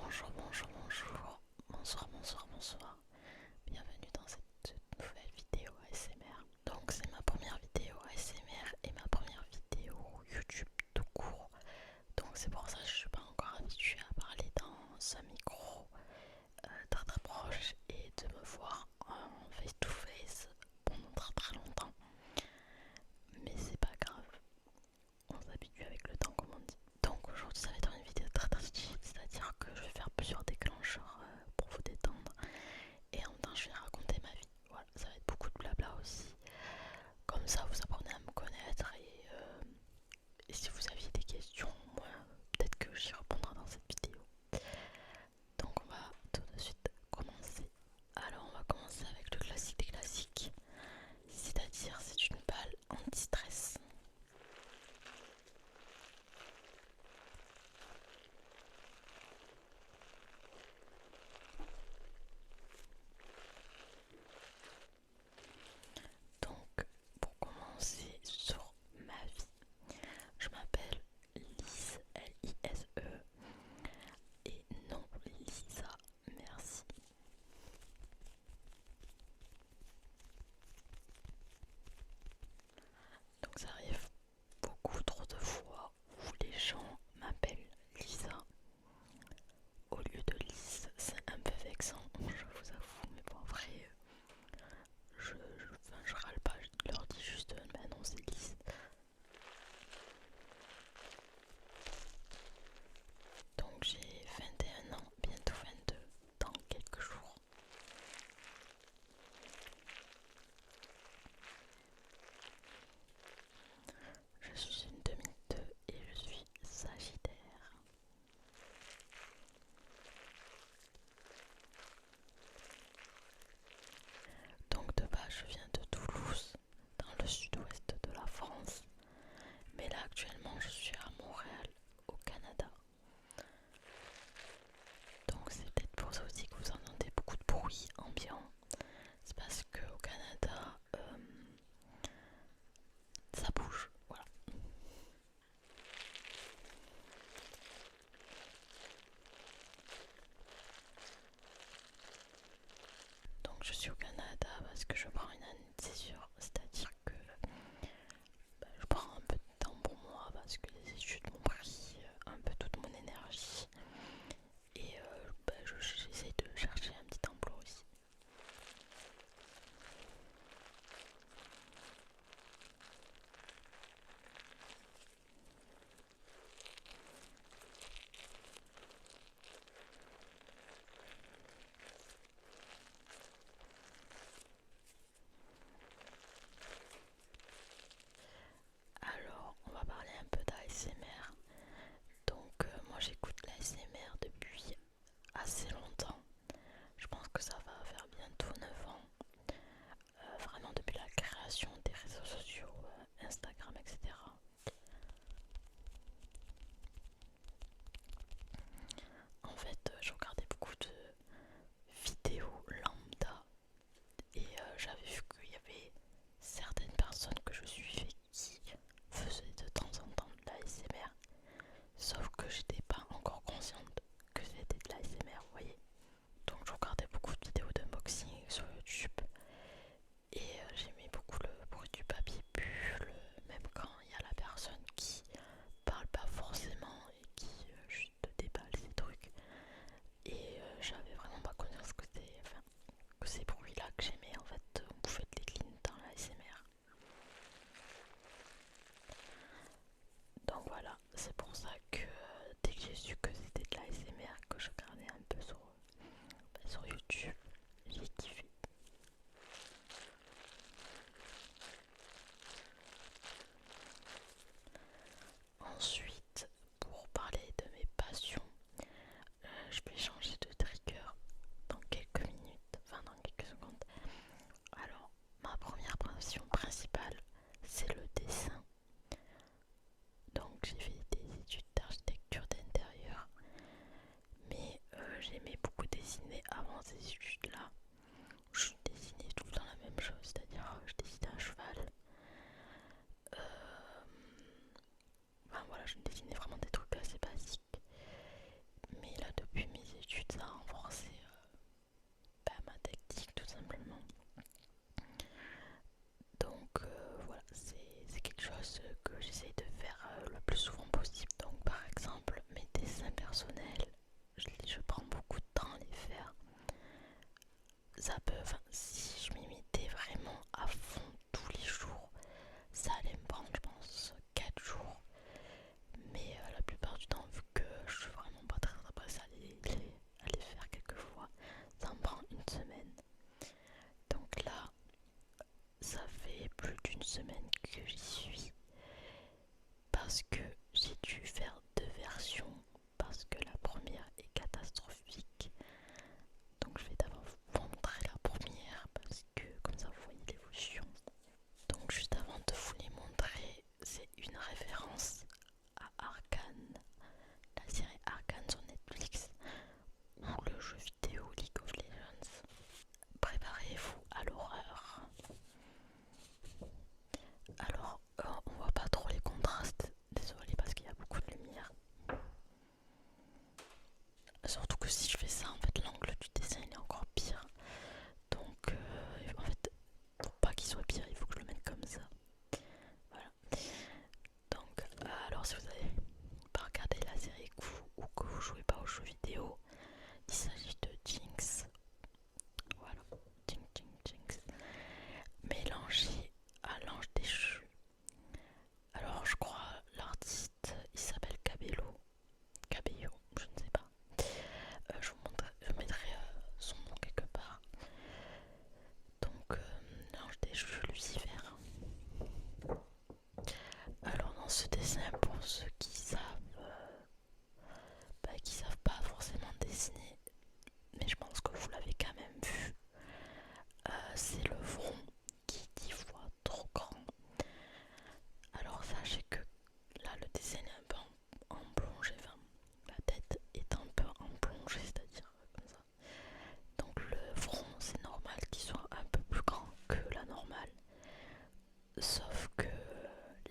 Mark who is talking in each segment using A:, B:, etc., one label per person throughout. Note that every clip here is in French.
A: Bonjour, bonjour, bonjour, bonsoir, bonsoir, bonsoir. Bienvenue dans cette nouvelle vidéo ASMR. Donc c'est ma première vidéo ASMR et ma première vidéo YouTube tout court. Donc c'est pour ça que je suis pas encore habituée à parler dans un micro très très proche et de me voir en face to face pendant très très longtemps. Mais c'est pas grave, on s'habitue avec le temps comme on dit. Donc aujourd'hui ça va être une vidéo très très chill, c'est-à-dire que je vais faire plusieurs déclencheurs pour vous détendre et en même temps je vais raconter ma vie. Voilà, ça va être beaucoup de blabla aussi. Comme ça vous apprenez à me connaître et si vous aviez des questions, moi peut-être que j'y répondrai dans cette vidéo. Donc on va tout de suite commencer. Alors on va commencer avec le classique des classiques, c'est-à-dire c'est une balle anti-stress. Donc, pour commencer sur ma vie, je m'appelle Lise, Lise, et non Lisa, merci. Donc, ça arrive beaucoup trop de fois où les gens m'appellent Lisa au lieu de Lise. C'est un peu vexant, je vous avoue, mais bon, après, je râle pas, je leur dis juste, bah non, c'est Lise. Donc j'ai 21 ans, bientôt 22 dans quelques jours. Je suis une 2002 et je suis Sagittaire. Donc de base je viens de Toulouse, dans le sud-ouest de la France. Mais là actuellement je suis à Montréal, au Canada. Donc c'est peut-être pour ça aussi que vous entendez beaucoup de bruit ambiant. C'est parce qu'au Canada, ça bouge, voilà. Donc je suis au Canada parce que je prends une année de césure, c'est-à-dire que je prends un peu de temps pour moi parce que les études m'ont pris un peu toute mon énergie et j'essaie de chercher un petit emploi aussi. Alors on va parler un peu d'ASMR. Donc moi j'écoute l'ASMR depuis assez longtemps. Je pense que ça va faire bientôt 9 ans. Vraiment depuis la création des réseaux sociaux, Instagram, etc. En fait, je regardais beaucoup de vidéos lambda et j'avais vu qu'il y avait certaines personnes que je suivais qui faisaient de temps en temps de l'ASMR, sauf que j'étais pas encore consciente que c'était de l'ASMR, vous voyez. Donc je regardais beaucoup de vidéos d'unboxing sur YouTube et j'aimais beaucoup le bruit du papier bulle, même quand il y a la personne qui parle pas forcément et qui juste déballe ses trucs. Et j'avais vraiment pas conscience que c'était, enfin, que ces bruits-là que j'aimais, en fait, on pouvait les clean dans la SMR. Donc voilà, c'est pour ça que dès que j'ai su que c'était de la SMR, que je regardais un peu sur YouTube, j'ai kiffé. Ensuite, pour parler de mes passions, je vais changer de trigger dans quelques minutes, enfin dans quelques secondes. Alors, ma première passion principale, c'est le dessin. Donc j'ai fait des études d'architecture d'intérieur, mais j'aimais beaucoup dessiner avant ces études-là. Je dessinais tout le temps la même chose, c'est-à-dire je dessinais un cheval. Enfin voilà, je dessinais vraiment des trucs assez basiques. Mais là, depuis mes Surtout que si je fais ça, en fait, l'angle du dessin il est encore pire. Donc, en fait, pour pas qu'il soit pire, il faut que je le mette comme ça. Voilà. Donc, alors si vous avez pas regardé la série ou que vous jouez pas aux jeux vidéo, il s'agit de Jinx. Voilà, Jinx. Mélangé à l'ange déchu. Alors, je crois l'artiste il s'appelle Cabello, je ne sais pas. Je mettrai son nom quelque part. Donc, l'ange déchu Lucifer. Alors, dans ce dessin, pour ceux qui savent pas forcément dessiner, mais je pense que vous l'avez quand même vu, c'est le front qui est 10 fois trop grand. Alors, sachez que là, le dessin est un peu en plongée, enfin, la tête est un peu en plongée, c'est-à-dire comme ça. Donc, le front, c'est normal qu'il soit un peu plus grand que la normale. Sauf que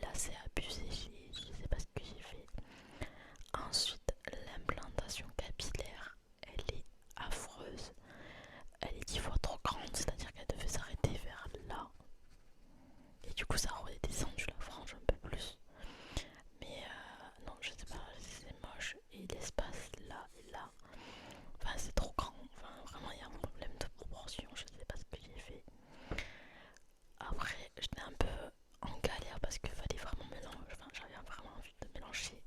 A: là c'est abusé, je sais pas ce que j'ai fait. Ensuite, l'implantation capillaire, elle est affreuse. Elle est 10 fois trop grande, c'est-à-dire qu'elle devait s'arrêter vers là. Et du coup ça aurait descendu la frange un peu plus. Mais non, je sais pas, c'est moche. Et l'espace là et là, enfin c'est trop grand. Enfin vraiment il y a un problème de proportion, je sais pas ce que j'ai fait. Après, j'étais un peu en galère parce qu'il fallait vraiment mélanger. Enfin, j'avais vraiment envie de mélanger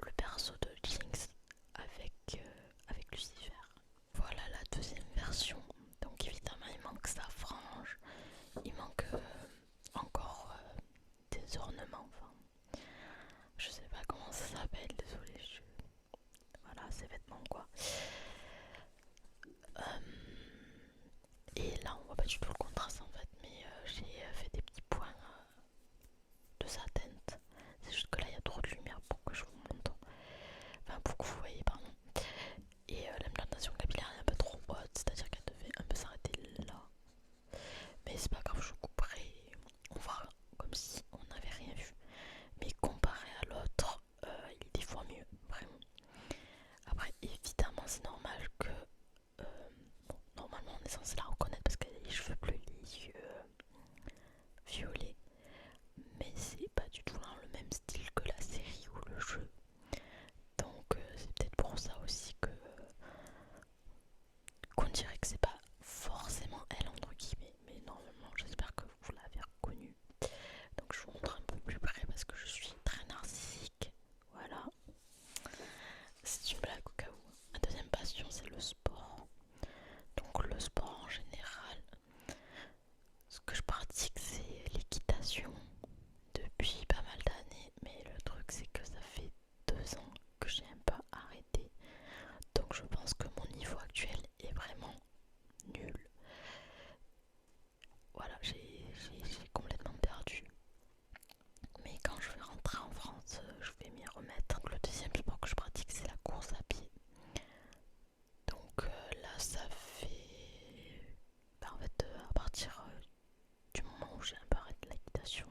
A: le perso de Jinx avec Lucifer. Voilà la deuxième version. Donc, évidemment, il manque sa frange, il manque encore des ornements. Enfin, je sais pas comment ça s'appelle, désolé. Voilà, ses vêtements quoi. Euh, Et là, on voit pas du tout le contraste en fait, mais j'ai fait des petits points de sa teinte. C'est juste que là, il y a trop de lumière pour que je vous montre. Enfin, pour que vous voyez, pardon. Et l'implantation capillaire est un peu trop haute, c'est-à-dire qu'elle devait un peu s'arrêter là. Mais c'est pas grave, je couperai. On va comme si on n'avait rien vu. Mais comparé à l'autre, il est 10 fois mieux, vraiment. Après, évidemment, c'est normal que. Bon, normalement, on est censé la reconnaître parce qu'elle a les cheveux bleus, les yeux violets. Mais c'est pas du tout dans le même style que la série ou le jeu. Donc, c'est peut-être pour ça aussi qu'on dirait que c'est pas forcément elle entre guillemets, mais normalement j'espère que vous l'avez reconnue. Donc je vous montre un peu plus près parce que je suis très narcissique. Voilà, c'est une blague au cas où. Ma deuxième passion c'est le sport. Donc le sport en général, ce que je pratique c'est l'équitation depuis pas mal d'années, mais le truc c'est que ça fait 2 ans que j'ai un peu arrêté. Donc je pense que mon niveau actuel est vraiment nul. Voilà, j'ai complètement perdu. Mais quand je vais rentrer en France, je vais m'y remettre. Le deuxième sport que je pratique, c'est la course à pied. Donc là, ça fait... en fait, à partir du moment où j'ai un peu arrêté l'équitation,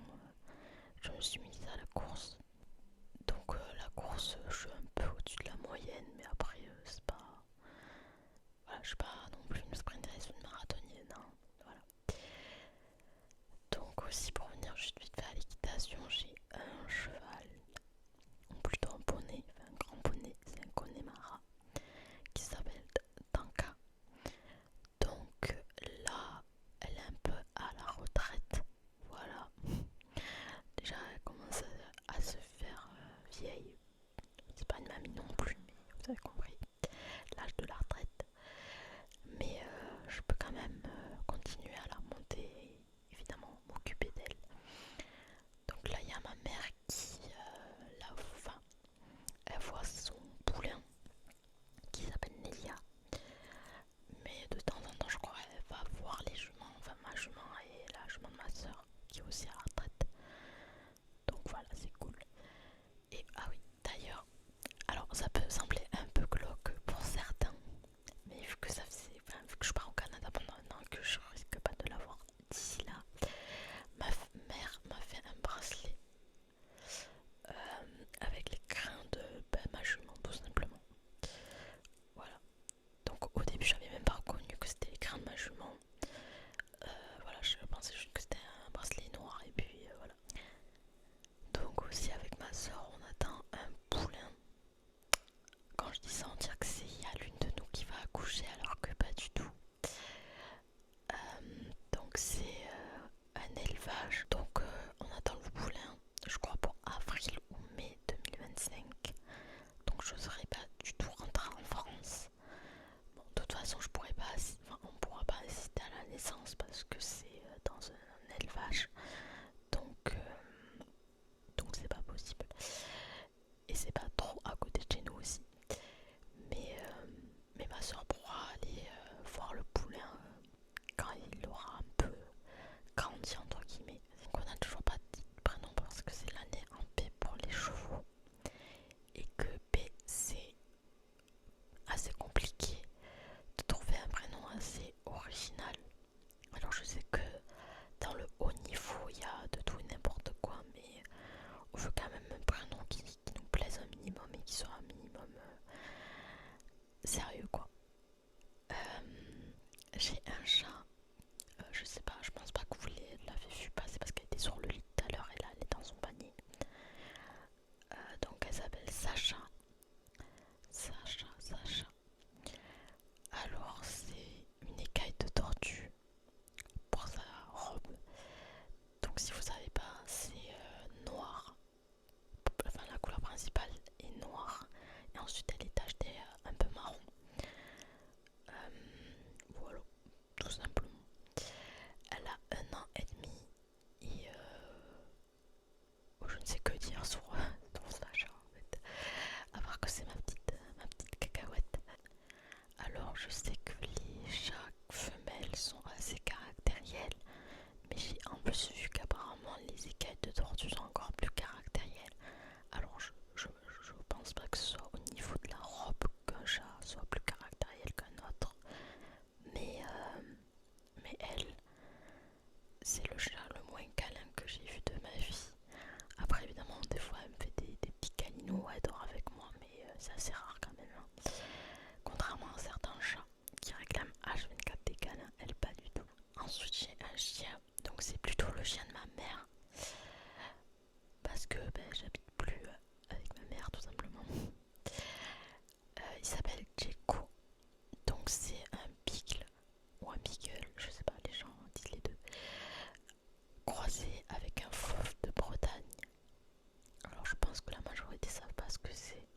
A: je me suis mise à la course. Donc la course, je suis un peu au-dessus de la moyenne, mais après, c'est pas... Voilà, je suis pas non plus une sprinteuse ou une marathonienne, hein. Voilà. Donc aussi pour venir juste vite fait à l'équitation, j'ai un cheval, ou plutôt un poney, enfin un grand poney, c'est un Connemara qui s'appelle Tanka. Donc là, elle est un peu à la retraite, voilà. Déjà elle commence à se faire vieille, c'est pas une mamie non plus, mais vous avez compris, l'âge de la retraite. Mais je peux quand même continuer à la remonter et évidemment m'occuper d'elle. Donc là il y a ma je dis ça, on dirait que il y a l'une de nous qui va accoucher alors que pas du tout. Donc c'est un élevage. Donc on attend le poulain, je crois pour avril ou mai 2025. Donc je ne serai pas du tout rentrée en France. Bon, de toute façon on ne pourra pas assister à la naissance parce que c'est dans un élevage. Donc c'est pas possible. Et c'est pas trop à côté de chez nous aussi. Mais ma soeur pourra aller voir le poulain quand il aura un peu grandi entre guillemets. Donc on n'a toujours pas de prénom parce que c'est l'année en P pour les chevaux. Et que P c'est assez compliqué de trouver un prénom assez original. Alors je sais que dans le haut niveau il y a de tout et n'importe quoi, mais on veut quand même un prénom qui nous plaise un minimum et qui soit un minimum sérieux quoi. J'ai un chat, je sais pas, je pense pas que vous l'avez vu passer parce qu'elle était sur le lit tout à l'heure et là elle est dans son panier. Donc elle s'appelle Sacha. Sacha. Alors c'est une écaille de tortue pour sa robe. Donc si vous savez pas, c'est noir. Enfin la couleur principale est noire et ensuite elle est tachetée un peu marron. Voilà, tout simplement. Elle a 1 an et demi et je ne sais que dire sur Sacha en fait. À part que c'est ma petite cacahuète. Alors je sais que les chats femelles sont assez caractériels, mais j'ai en plus vu qu'apparemment les écailles de tortue sont encore plus caractérielles. Alors je pense pas que ce soit au niveau de la robe qu'un chat soit plus caractériel qu'un autre. Mais elle, c'est le chat le moins câlin que j'ai vu de ma vie. Après évidemment des fois elle me fait des petits câlinous, elle dort avec moi, mais c'est assez rare quand même. Hein. Contrairement à certains chats qui réclament H24 des câlins, elle pas du tout. Ensuite j'ai un chien, donc c'est plutôt le chien de ma mère. Parce que j'habite plus avec ma mère tout simplement. Il s'appelle Jeko. Donc c'est un beagle ou un beagle, je sais pas, les gens disent les deux. Croisé avec un fauve de Bretagne. Alors je pense que la majorité savent pas ce que c'est.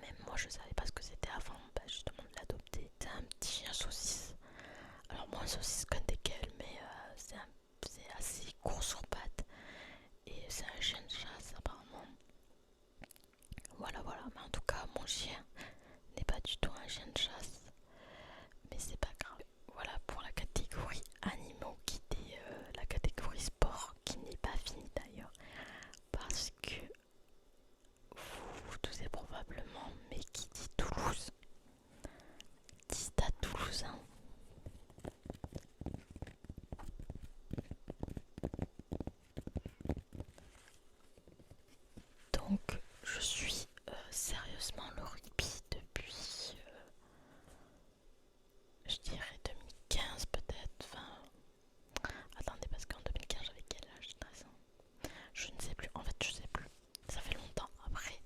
A: Même moi je savais pas ce que c'était avant justement de l'adopter. C'est un petit chien saucisse. Alors moins saucisse qu'un teckel, mais c'est assez court sur pattes. Et c'est un chien de chasse apparemment. Voilà, mais en tout cas mon chien n'est pas du tout un chien de chasse. Mais c'est pas grave. Voilà pour la catégorie animaux qui était la catégorie sport qui n'est pas finie d'ailleurs. Parce que vous vous doutez probablement, mais qui dit Toulouse dit Stade Toulousain. Donc je suis sérieusement le rugby depuis je dirais 2015 peut-être. Enfin, attendez, parce qu'en 2015 j'avais quel âge? 13 ans. Je ne sais plus, en fait je sais plus. Ça fait longtemps. Après,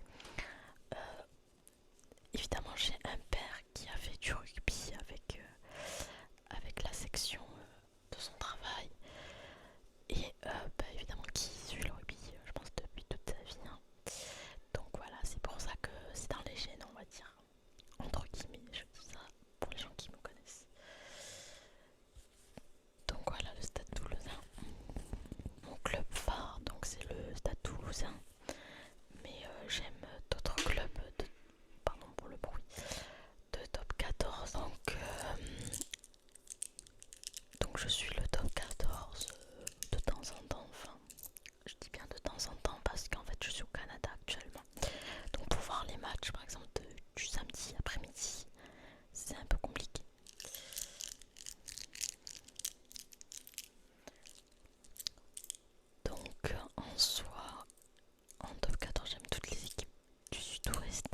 A: évidemment j'ai un père qui a fait du rugby avec la section de son travail. Et évidemment qui suit le rugby, je pense depuis toute sa vie. Hein. Donc voilà, c'est pour ça que c'est dans les gènes, on va dire. Entre guillemets, je dis ça pour les gens qui me connaissent. Donc voilà, le Stade Toulousain. Mon club phare, donc c'est le Stade Toulousain. Mais j'aime d'autres clubs pardon pour le bruit, de top 14. Donc je suis le top 14 de temps en temps. Enfin, je dis bien de temps en temps parce qu'en fait je suis au Canada actuellement. Donc pour voir les matchs par exemple du samedi après-midi, c'est un peu compliqué. Donc en soi, en top 14 j'aime toutes les équipes du sud-ouest.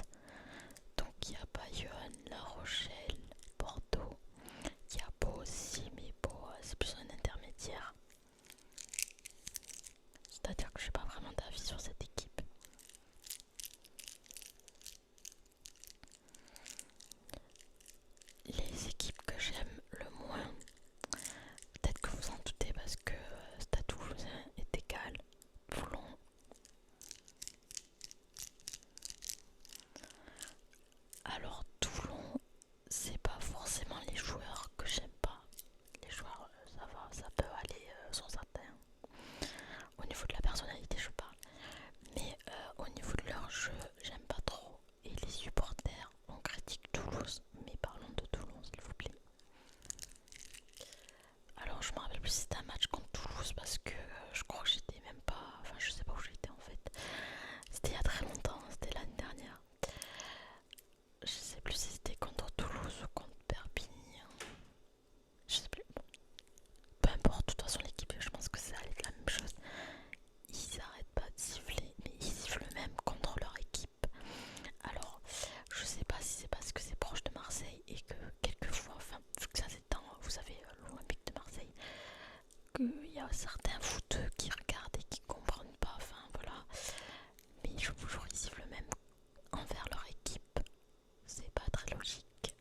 A: Donc il y a Bayonne, La Rochelle, Bordeaux. Il y a Pau aussi, mais Pau c'est plus un plus si c'était un match contre Toulouse parce que je crois que j'étais même pas. Enfin, je sais pas où j'étais en fait. C'était il y a très longtemps, c'était l'année dernière. Je sais plus si c'était contre Toulouse ou contre Perpignan. Je sais plus. Bon, peu importe, de toute façon, l'équipe, je pense que ça allait être la même chose. Ils arrêtent pas de siffler, mais ils sifflent même contre leur équipe. Alors, je sais pas si c'est parce que c'est proche de Marseille et que quelquefois, enfin, vu que ça c'est dans, vous savez, l'Olympique de Marseille, qu'il y a certains footeux qui regardent et qui comprennent pas, enfin voilà. Mais je vous jure, ils sifflent même envers leur équipe. C'est pas très logique.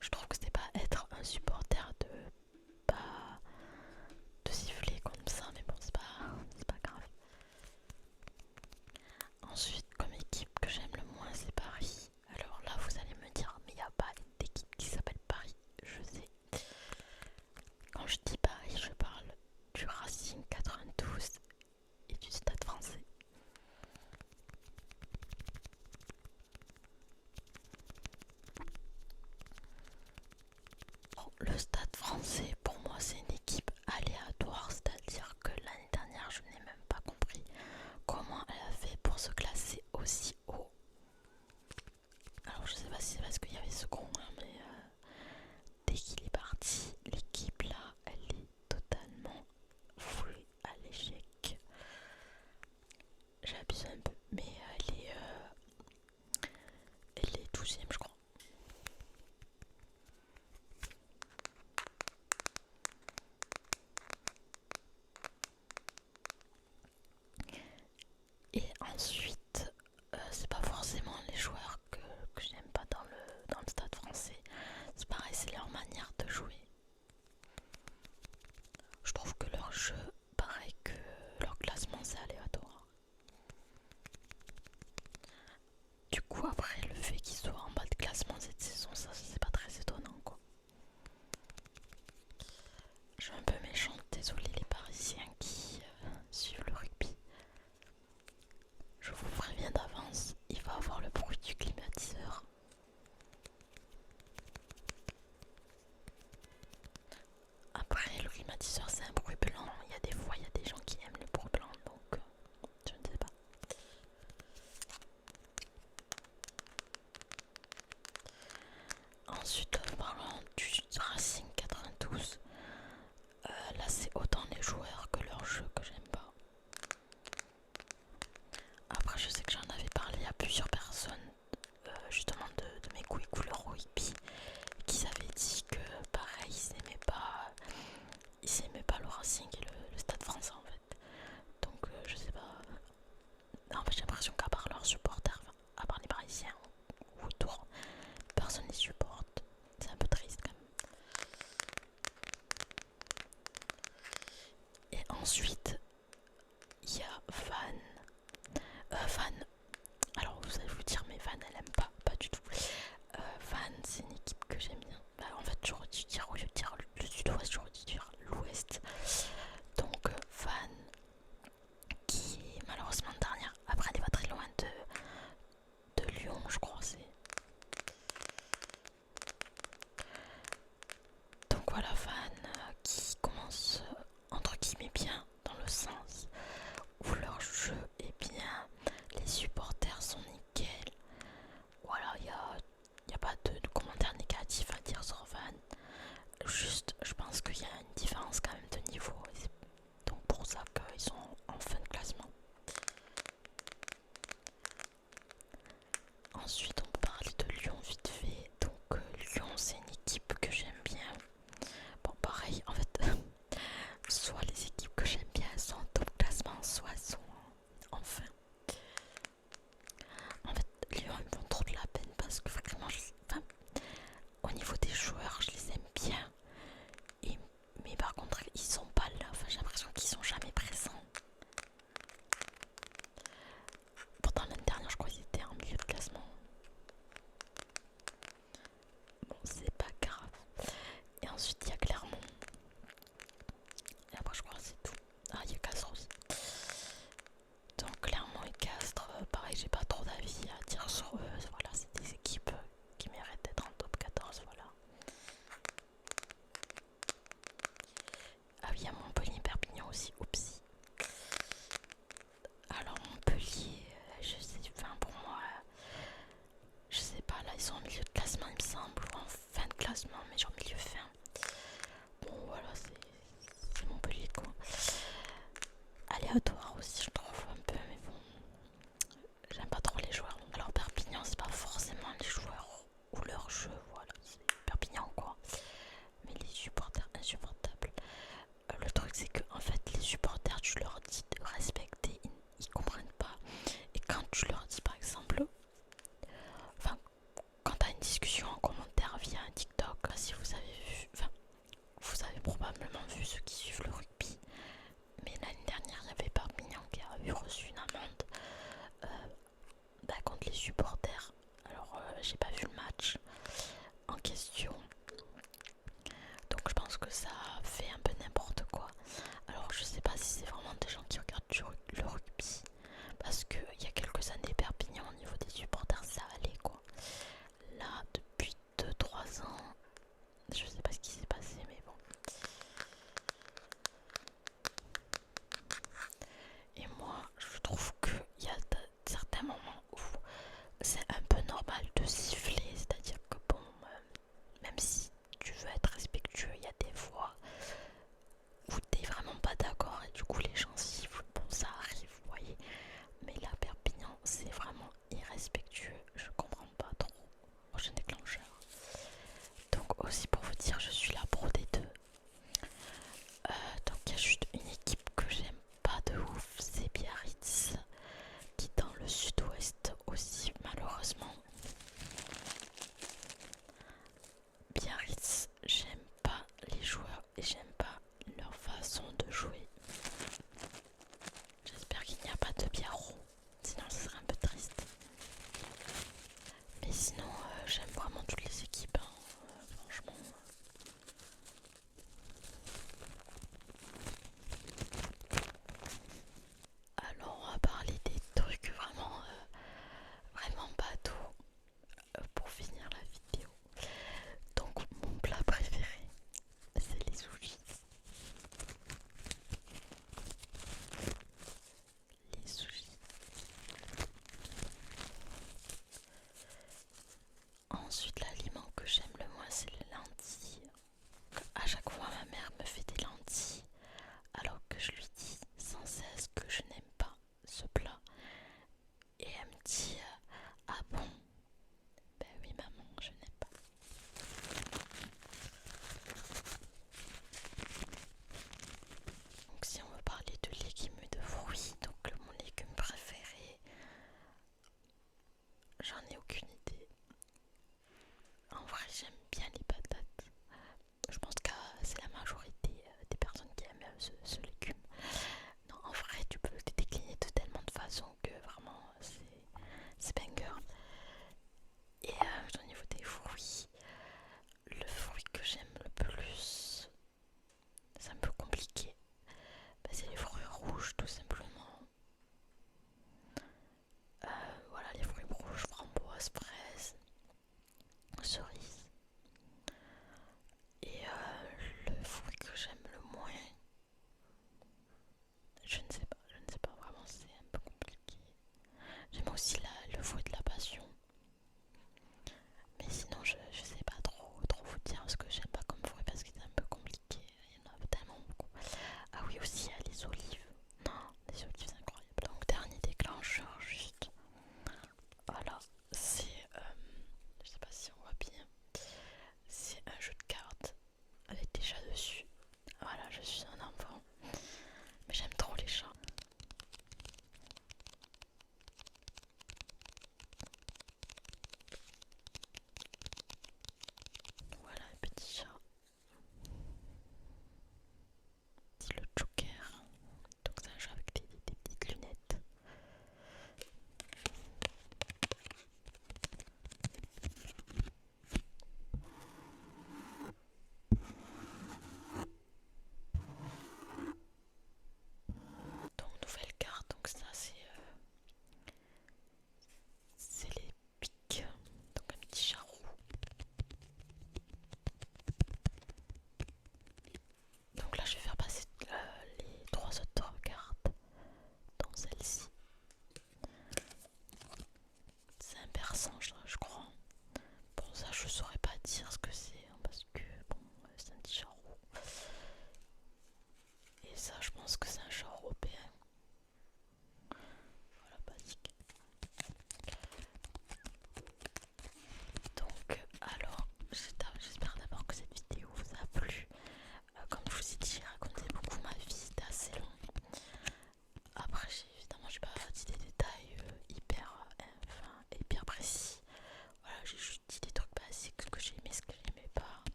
A: Je trouve que c'est pas être un supporter de pas de siffler comme ça, mais bon, c'est pas grave. Ensuite, comme équipe que j'aime le moins, c'est Paris. Alors là, vous allez me dire, mais il n'y a pas d'équipe qui s'appelle Paris. Je sais. Quand je dis Paris, je parle du Racing 92 et du Stade Français. Bon, le Stade Français, pour moi, c'est une équipe aléatoire, c'est-à-dire que l'année dernière, je n'ai même pas compris comment elle a fait pour se classer aussi haut. Alors, je sais pas si c'est parce qu'il y avait ce con, hein, mais dès qu'il est parti, l'équipe là, elle est totalement vouée à l'échec. J'abuse un peu, mais elle est 12e, je crois. Et ensuite, c'est pas forcément les joueurs que j'aime pas dans le Stade Français. C'est pareil, c'est leur manière de jouer. Je trouve que leur jeu, pareil que leur classement, c'est aléatoire. Du coup, après, le fait qu'ils soient en bas de classement cette saison, ça c'est pas très étonnant, quoi. Je suis un peu méchante, désolé les Parisiens qui suivent le rugby. Je vous préviens d'avance, il va avoir le bruit du climatiseur. Après, le climatiseur c'est un bruit blanc. Il y a des fois, il y a des gens qui aiment le bruit blanc, donc je ne sais pas. Ensuite, parlant du Racing 92, là c'est autant les joueurs que leur jeu que j'aime pas. Après, je sais que j'en avais parlé à plusieurs personnes, justement de mes goûts et couleurs rugby, qui avaient dit que pareil, ils aimaient pas le Racing et le Stade Français en fait. Donc je sais pas. En fait, j'ai l'impression qu'à part leurs supporters, enfin, à part les Parisiens ou autour, personne les supporte. C'est un peu triste quand même. Et ensuite, il y a Van. Van. Alors vous allez vous dire, mais Van elle aime pas du tout. Van, c'est une équipe que j'aime bien. Bah, en fait, j'aurais dû dire, au lieu de dire le sud-ouest, j'aurais dû dire l'ouest. Donc, Van, qui est malheureusement dernière. Après, elle est pas très loin de Lyon, je crois. Donc voilà, Van qui commence entre guillemets bien, dans le sens où leur jeu est bien, les supporters sont nickel. Voilà, il n'y a pas de commentaires négatifs à dire sur Van. Juste, je pense qu'il y a une différence quand même de niveau. Et c'est donc pour ça qu'ils sont en fin de classement. Ensuite, on peut parler de Lyon vite fait. Donc Lyon, c'est une équipe que j'aime bien. Bon, pareil, en fait, soit les équipes que j'aime bien sont en top classement, soit elles sont en fin. En fait, Lyon, ils me font trop de la peine parce que vraiment, enfin, au niveau des joueurs, je les aime bien. Mais par contre, ils sont pas là. Enfin, j'ai l'impression qu'ils sont jamais présents. Pourtant, l'année dernière, je crois qu'ils étaient en milieu de classement. Bon, c'est pas grave. Et ensuite, il y a Clermont. Et après, je crois que c'est tout. Ah, il y a Castres aussi. Donc, Clermont et Castres, pareil, j'ai pas trop d'avis à dire sur eux. Voilà, c'est des équipes qui méritent d'être en top 14. Voilà. aussi. Oupsie. Alors Montpellier, je sais, enfin pour moi, je sais pas, là ils sont en milieu de classement il me semble, ou en fin de classement, mais genre milieu fin. Bon voilà, c'est Montpellier quoi. Aléatoire aussi je trouve un peu, mais bon, j'aime pas trop les joueurs. Alors Perpignan c'est pas forcément les joueurs ou leur jeu, voilà, c'est Perpignan quoi. Mais les supporters insupportables. Le truc c'est que en fait les supporters tu leur dis de respecter, ils comprennent pas. Et quand tu leur dis par exemple, enfin quand t'as une discussion en commentaire via un TikTok, si vous avez vu, enfin vous avez probablement vu ceux qui suivent le rugby, mais l'année dernière il y avait Perpignan qui a eu reçu une amende contre les supporters. Alors j'ai pas vu le match en question, donc je pense que ça fait un peu n'importe quoi. Alors je sais pas si c'est vraiment des gens qui regardent le rugby, parce qu'il y a quelques années Perpignan au niveau des supporters ça allait quoi. Là depuis 2-3 ans, je sais pas ce qui s'est passé mais bon. Et moi je trouve qu'il y a certains moments où c'est un peu normal de siffler, c'est-à-dire que bon, même si tu veux être respectueux, il y a des fois où t'es vraiment pas d'accord et du coup les gens sifflent, bon ça arrive, vous voyez. Mais là Perpignan c'est vraiment irrespectueux, je comprends pas trop. Prochain déclencheur. Donc aussi pour vous dire, je suis la pro des deux. Donc il y a juste une équipe que j'aime pas de ouf, c'est Biarritz, qui dans le sud-ouest aussi malheureusement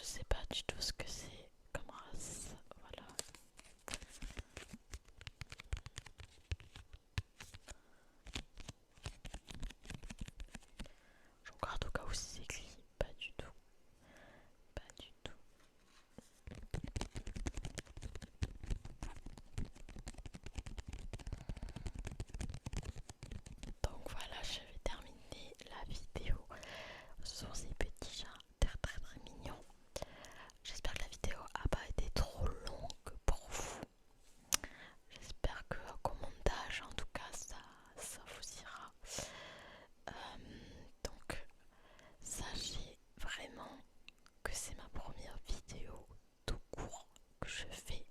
A: je sais pas du tout ce que c'est comme race. Voilà. Je regarde au cas où c'est écrit. Pas du tout. Pas du tout. Donc voilà, je vais terminer la vidéo sur ces petits chats très très très mignons. J'espère que la vidéo a pas été trop longue pour vous. J'espère que qu'au montage en tout cas ça vous ira. Donc sachez vraiment que c'est ma première vidéo tout court que je fais.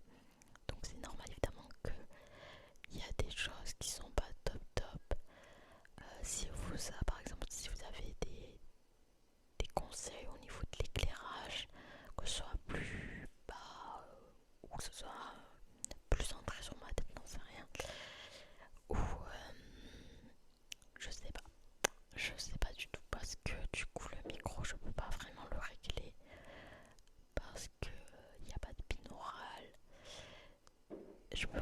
A: Donc c'est normal évidemment qu'il y a des choses qui sont pas top top. Si vous, par exemple, si vous avez des conseils au niveau de l'éclairage, que ce soit plus bas ou que ce soit plus centré sur ma tête, n'en sais rien. Ou je sais pas du tout parce que du coup le micro je peux pas vraiment le régler parce que il n'y a pas de binaural. Je peux